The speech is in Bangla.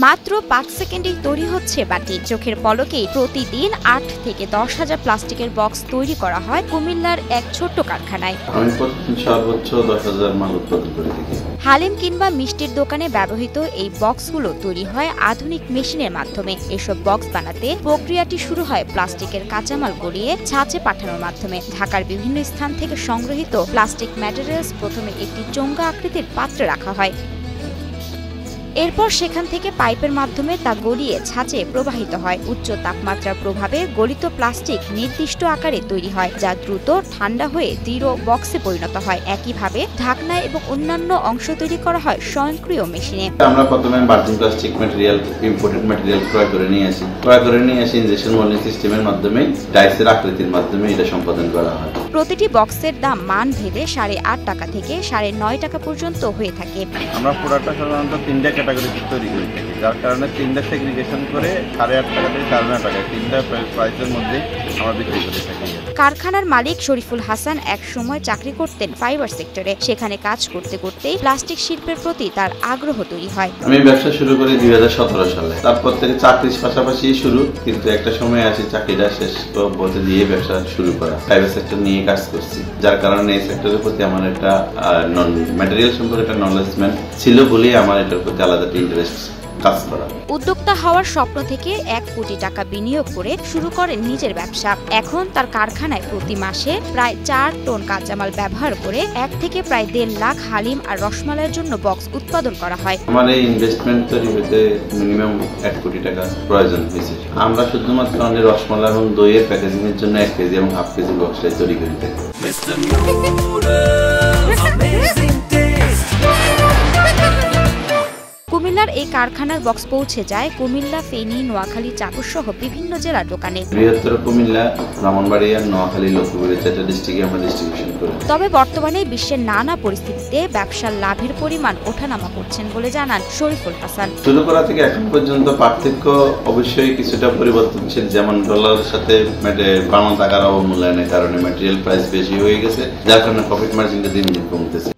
মাত্র ৫ সেকেন্ডেই তৈরি হচ্ছে বাটি। চোখের পলকেই প্রতিদিন ৮ থেকে ১০,০০০ প্লাস্টিকের বক্স তৈরি করা হয় কুমিল্লার এক ছোট্ট কারখানায়। আমি প্রতিদিন সর্বোচ্চ ১০,০০০ মাল উৎপাদন করে থাকি। হালিম কিংবা মিষ্টির দোকানে ব্যবহৃত এই বক্সগুলো তৈরি হয় আধুনিক মেশিনের মাধ্যমে। এসব বক্স বানাতে প্রক্রিয়াটি শুরু হয় প্লাস্টিকের কাঁচামাল গড়িয়ে ছাঁচে পাঠানোর মাধ্যমে। ঢাকার বিভিন্ন স্থান থেকে সংগৃহীত প্লাস্টিক ম্যাটেরিয়ালস প্রথমে একটি চোঙ্গা আকৃতির পাত্রে রাখা হয়। এরপর সেখান থেকে পাইপের মাধ্যমে তা গলিয়ে ছাঁচে প্রবাহিত হয়। উচ্চ তাপমাত্রার প্রভাবে গলিত প্লাস্টিক নির্দিষ্ট আকারে তৈরি হয়, যা দ্রুত ঠান্ডা হয়ে দৃঢ় বক্সে পরিণত হয়। একইভাবে ঢাকনা এবং অন্যান্য অংশ তৈরি করা হয় স্বয়ংক্রিয় মেশিনে। আমরা প্রথমে virgin plastic material, imported material ক্রয় করে নিয়ে আসি ইনজেকশন মোল্ডিং সিস্টেমের মাধ্যমে ডাইসের আকৃতির মাধ্যমে এটা সম্পাদন করা হয়। প্রতিটি বক্সের দাম মান ভেদে ৮.৫ টাকা থেকে ৯.৫ টাকা পর্যন্ত হয়ে থাকে। আমরা পুরোটা সাধারণত ৩টা ক্যাটাগরিতে তৈরি করে থাকি, যার কারণে 3টা সেগ্রিগেশন করে ৮.৫ টাকা থেকে ৪.৫ টাকা 3টা প্রাইসের মধ্যে আমরা বিক্রি করে থাকি। কারখানার মালিক শরীফুল হাসান এক সময় চাকরি করতেন ফাইবার সেক্টরে। সেখানে কাজ করতে করতেই প্লাস্টিক শিল্পের প্রতি তার আগ্রহ তৈরি হয়। আমি ব্যবসা শুরু করি ২০১৭ সালে। তারপর থেকে চাকরির পাশাপাশি শুরু, কিন্তু একটা সময় আসি চাকরিটা শেষ বলতে দিয়ে ব্যবসা শুরু করা। ফাইবার সেক্টর নিয়ে কাজ করছি, যার কারণে এই সেক্টরের প্রতি আমার একটা ম্যাটেরিয়াল সম্পর্কে একটা নলেজমেন্ট ছিল বলেই আমার এটার প্রতি আলাদা ইন্টারেস্ট কাজ করা। উদ্যোক্তা হওয়ার স্বপ্ন থেকে ১ কোটি টাকা বিনিয়োগ করে শুরু করেন নিজের ব্যবসা। এখন তার কারখানায় প্রতি মাসে প্রায় ৪ টন কাঁচামাল ব্যবহার করে ১ থেকে প্রায় ১.৫ লাখ হালিম আর রসমালাইয়ের জন্য বক্স উৎপাদন করা হয়। আমার এই ইনভেস্টমেন্ট তৈরি হতে মিনিমাম ১ কোটি টাকা প্রয়োজন হয়েছে। আমরা শুধুমাত্র আমাদের রসমালাই এবং দইয়ের প্যাকেজিং এর জন্য ১ কেজি এবং হাফ কেজি বক্সটাই তৈরি করে থাকি। কুমিল্লার এই কারখানার বক্স পৌঁছে যায় কুমিল্লা, ফেনী, নোয়াখালী, চাঁদপুর সহ বিভিন্ন জেলার দোকানে। বৃহত্তর কুমিল্লা, ব্রাহ্মণবাড়িয়া, নোয়াখালী, লক্ষ্মীপুরের 4টা ডিস্ট্রিক্টে আমরা ডিস্ট্রিবিউশন করি। তবে বর্তমানে বিশ্বের নানা পরিস্থিতিতে ব্যবসার লাভের পরিমাণ ওঠানামা করছেন বলে জানান শরীফুল হাসান। শুরু করা থেকে এখন পর্যন্ত পার্থক্য অবশ্যই কিছুটা পরিবর্তনশীল। যেমন ডলারের সাথে বাংলা টাকার অবমূল্যায়নের কারণে ম্যাটেরিয়াল প্রাইস বেশি হয়ে গেছে, যার কারণে প্রফিট মার্জিনটা দিন দিন কমতেছে।